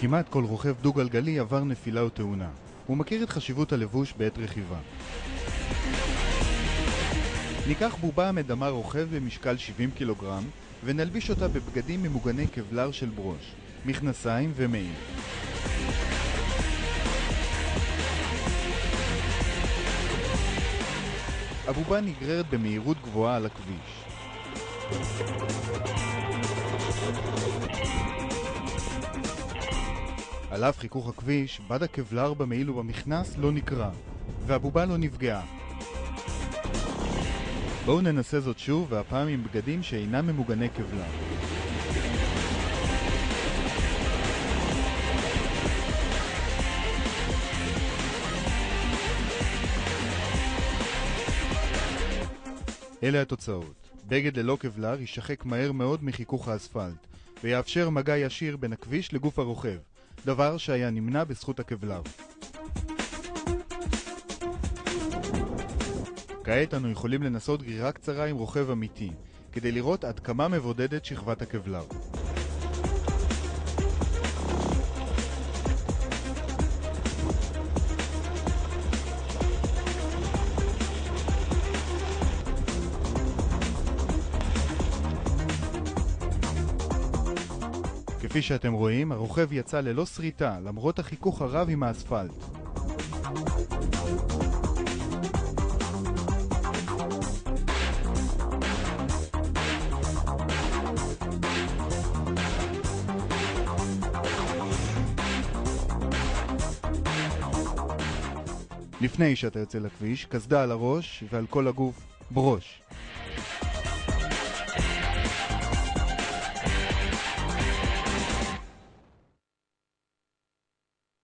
כמעט כל רוכב דו-גלגלי עבר נפילה או תאונה. הוא מכיר את חשיבות הלבוש בעת רכיבה. ניקח בובה המדמה רוכב במשקל 70 קילוגרם ונלביש אותה בבגדים ממוגני קבלר של ברוש, מכנסיים ומעיל. הבובה נגררת במהירות גבוהה על הכביש. על אף חיכוך הכביש, בד הקבלר במעיל ובמכנס לא נקרע, והבובה לא נפגעה. בואו ננסה זאת שוב, והפעם עם בגדים שאינם ממוגני קבלר. אלה התוצאות. בגד ללא קבלר יישחק מהר מאוד מחיכוך האספלט, ויאפשר מגע ישיר בין הכביש לגוף הרוכב, דבר שהיה נמנע בזכות הקבלר. כעת אנו יכולים לנסות גרירה קצרה עם רוכב אמיתי, כדי לראות עד כמה מבודדת שכבת הקבלר. כפי שאתם רואים, הרוכב יצא ללא שריטה, למרות החיכוך הרב עם האספלט. לפני שאתה יוצא לכביש, קסדה על הראש ועל כל הגוף, ברוש.